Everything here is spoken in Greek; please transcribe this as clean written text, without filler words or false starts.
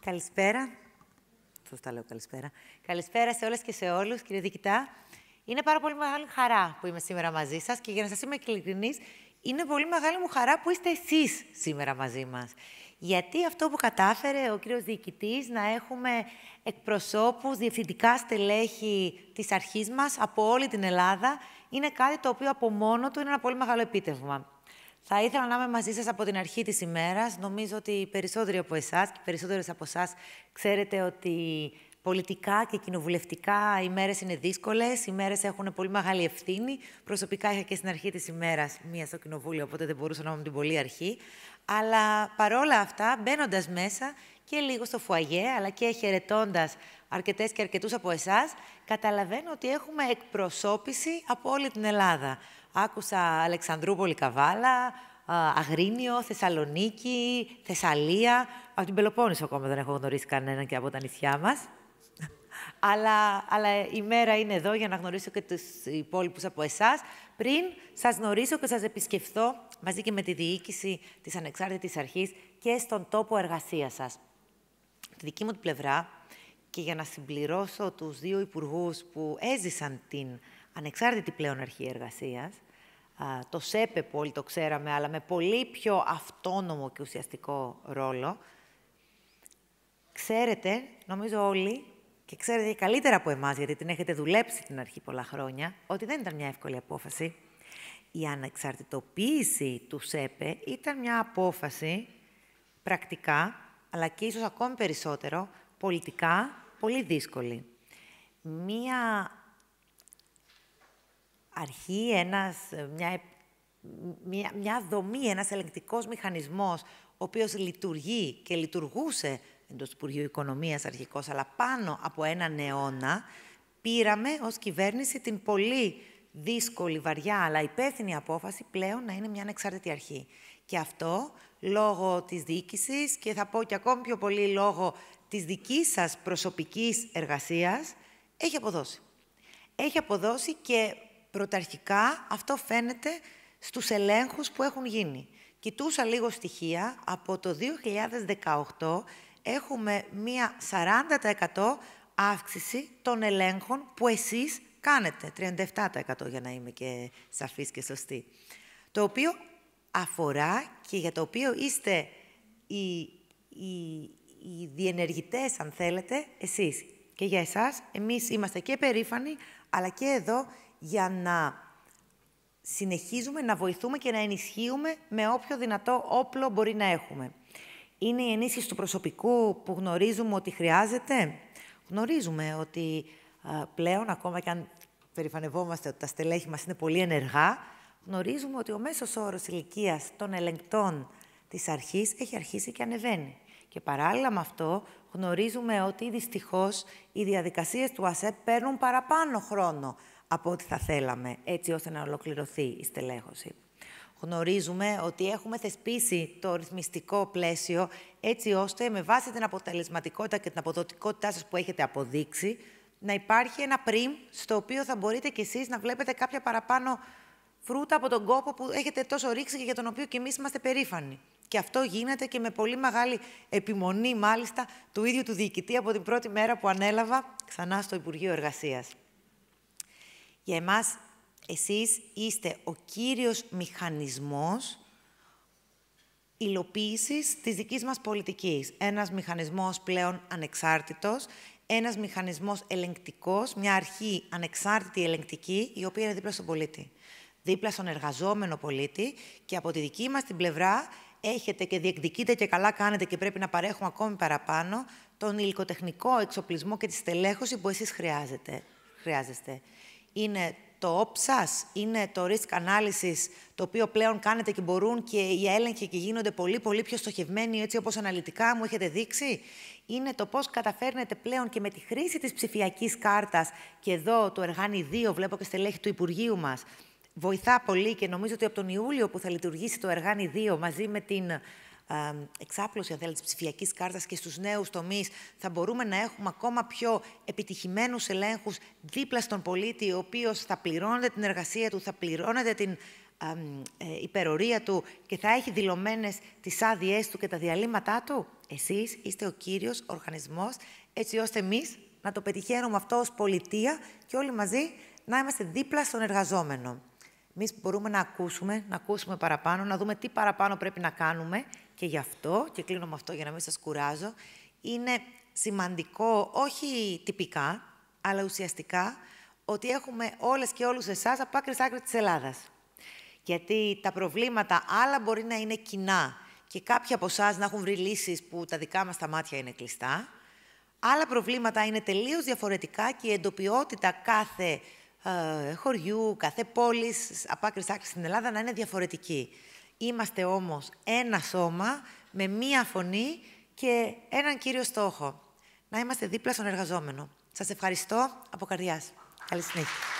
Καλησπέρα. Σωστά λέω καλησπέρα. Καλησπέρα σε όλες και σε όλους, κύριε Διοικητά. Είναι πάρα πολύ μεγάλη χαρά που είμαι σήμερα μαζί σας και για να σας είμαι ειλικρινής, είναι πολύ μεγάλη μου χαρά που είστε εσείς σήμερα μαζί μας. Γιατί αυτό που κατάφερε ο κύριος Διοικητής να έχουμε εκπροσώπους, διευθυντικά στελέχη της αρχής μας από όλη την Ελλάδα, είναι κάτι το οποίο από μόνο του είναι ένα πολύ μεγάλο επίτευγμα. Θα ήθελα να είμαι μαζί σας από την αρχή της ημέρας. Νομίζω ότι οι περισσότεροι από εσάς και οι περισσότερες από εσάς ξέρετε ότι πολιτικά και κοινοβουλευτικά οι μέρες είναι δύσκολες, οι μέρες έχουν πολύ μεγάλη ευθύνη. Προσωπικά είχα και στην αρχή της ημέρας μία στο κοινοβούλιο, οπότε δεν μπορούσα να είμαι την πολύ αρχή. Αλλά παρόλα αυτά, μπαίνοντας μέσα και λίγο στο φουαγέ, αλλά και χαιρετώντας αρκετές και αρκετούς από εσάς, καταλαβαίνω ότι έχουμε εκπροσώπηση από όλη την Ελλάδα. Άκουσα Αλεξανδρούπολη, Καβάλα, Αγρίνιο, Θεσσαλονίκη, Θεσσαλία. Από την Πελοπόννησο ακόμα δεν έχω γνωρίσει κανέναν και από τα νησιά μας. αλλά η μέρα είναι εδώ για να γνωρίσω και τους υπόλοιπους από εσάς, πριν σας γνωρίσω και σας επισκεφθώ μαζί και με τη διοίκηση της Ανεξάρτητης Αρχής και στον τόπο εργασίας σας. Τη δική μου την πλευρά, και για να συμπληρώσω τους δύο υπουργούς που έζησαν την Ανεξάρτητη πλέον Αρχή Εργασίας, το ΣΕΠΕ που όλοι το ξέραμε, αλλά με πολύ πιο αυτόνομο και ουσιαστικό ρόλο, ξέρετε, νομίζω όλοι, και ξέρετε καλύτερα από εμάς, γιατί την έχετε δουλέψει την αρχή πολλά χρόνια, ότι δεν ήταν μια εύκολη απόφαση. Η ανεξαρτητοποίηση του ΣΕΠΕ ήταν μια απόφαση πρακτικά, αλλά και ίσως ακόμη περισσότερο, πολιτικά, πολύ δύσκολη. Αρχή, μια δομή, ένας ελεγκτικός μηχανισμός, ο οποίος λειτουργεί και λειτουργούσε εντός του Υπουργείου Οικονομίας αρχικώς, αλλά πάνω από έναν αιώνα, πήραμε ως κυβέρνηση την πολύ δύσκολη, βαριά, αλλά υπεύθυνη απόφαση πλέον να είναι μια ανεξάρτητη αρχή. Και αυτό, λόγω της διοίκησης και θα πω και ακόμη πιο πολύ λόγω της δικής σας προσωπικής εργασίας, έχει αποδώσει. Έχει αποδώσει και πρωταρχικά αυτό φαίνεται στους ελέγχους που έχουν γίνει. Κοιτούσα λίγο στοιχεία. Από το 2018 έχουμε μία 40% αύξηση των ελέγχων που εσείς κάνετε. 37% για να είμαι και σαφής και σωστή. Το οποίο αφορά και για το οποίο είστε οι διενεργητές, αν θέλετε, εσείς. Και για εσάς, εμείς είμαστε και περήφανοι, αλλά και εδώ για να συνεχίζουμε να βοηθούμε και να ενισχύουμε με όποιο δυνατό όπλο μπορεί να έχουμε. Είναι η ενίσχυση του προσωπικού που γνωρίζουμε ότι χρειάζεται. Γνωρίζουμε ότι πλέον, ακόμα και αν περηφανευόμαστε ότι τα στελέχη μας είναι πολύ ενεργά, γνωρίζουμε ότι ο μέσος όρος ηλικίας των ελεγκτών της αρχής έχει αρχίσει και ανεβαίνει. Και παράλληλα με αυτό, γνωρίζουμε ότι δυστυχώς οι διαδικασίες του ΑΣΕΠ παίρνουν παραπάνω χρόνο από ό,τι θα θέλαμε, έτσι ώστε να ολοκληρωθεί η στελέχωση. Γνωρίζουμε ότι έχουμε θεσπίσει το ρυθμιστικό πλαίσιο, έτσι ώστε με βάση την αποτελεσματικότητα και την αποδοτικότητά σας που έχετε αποδείξει, να υπάρχει ένα πριμ στο οποίο θα μπορείτε κι εσείς να βλέπετε κάποια παραπάνω φρούτα από τον κόπο που έχετε τόσο ρίξει και για τον οποίο κι εμείς είμαστε περήφανοι. Και αυτό γίνεται και με πολύ μεγάλη επιμονή, μάλιστα, του ίδιου του διοικητή από την πρώτη μέρα που ανέλαβα ξανά στο Υπουργείο Εργασίας. Για εμάς, εσείς είστε ο κύριος μηχανισμός υλοποίησης της δικής μας πολιτικής. Ένας μηχανισμός πλέον ανεξάρτητος, ένας μηχανισμός ελεγκτικός, μια αρχή ανεξάρτητη ελεγκτική, η οποία είναι δίπλα στον πολίτη. Δίπλα στον εργαζόμενο πολίτη και από τη δική μας την πλευρά έχετε και διεκδικείτε και καλά κάνετε και πρέπει να παρέχουμε ακόμη παραπάνω τον υλικοτεχνικό εξοπλισμό και τη στελέχωση που εσείς χρειάζεστε. Είναι το όψας, είναι το risk analysis, το οποίο πλέον κάνετε και μπορούν και οι έλεγχοι και γίνονται πολύ, πολύ πιο στοχευμένοι, έτσι όπως αναλυτικά μου έχετε δείξει. Είναι το πώς καταφέρνετε πλέον και με τη χρήση της ψηφιακής κάρτας, και εδώ το Εργάνη 2, βλέπω και στελέχη του Υπουργείου μας, βοηθά πολύ και νομίζω ότι από τον Ιούλιο που θα λειτουργήσει το Εργάνη 2 μαζί με την εξάπλωση, αν θέλετε, της ψηφιακής κάρτας και στους νέους τομείς, θα μπορούμε να έχουμε ακόμα πιο επιτυχημένους ελέγχους δίπλα στον πολίτη, ο οποίος θα πληρώνεται την εργασία του, θα πληρώνεται την υπερορία του και θα έχει δηλωμένες τις άδειές του και τα διαλύματά του. Εσείς είστε ο κύριος οργανισμός, έτσι ώστε εμείς να το πετυχαίνουμε αυτό ως πολιτεία και όλοι μαζί να είμαστε δίπλα στον εργαζόμενο. Εμείς μπορούμε να ακούσουμε παραπάνω, να δούμε τι παραπάνω πρέπει να κάνουμε και γι' αυτό, και κλείνω με αυτό για να μην σας κουράζω, είναι σημαντικό, όχι τυπικά, αλλά ουσιαστικά, ότι έχουμε όλες και όλους εσάς από άκρη σ' άκρη της Ελλάδας. Γιατί τα προβλήματα άλλα μπορεί να είναι κοινά και κάποιοι από εσάς να έχουν βρει λύσεις που τα δικά μας τα μάτια είναι κλειστά. Άλλα προβλήματα είναι τελείως διαφορετικά και η εντοπιότητα κάθε χωριού, κάθε πόλης, από άκρη σ' άκρη στην Ελλάδα να είναι διαφορετική. Είμαστε όμως ένα σώμα με μία φωνή και έναν κύριο στόχο. Να είμαστε δίπλα στον εργαζόμενο. Σας ευχαριστώ από καρδιάς. Καλή συνέχεια.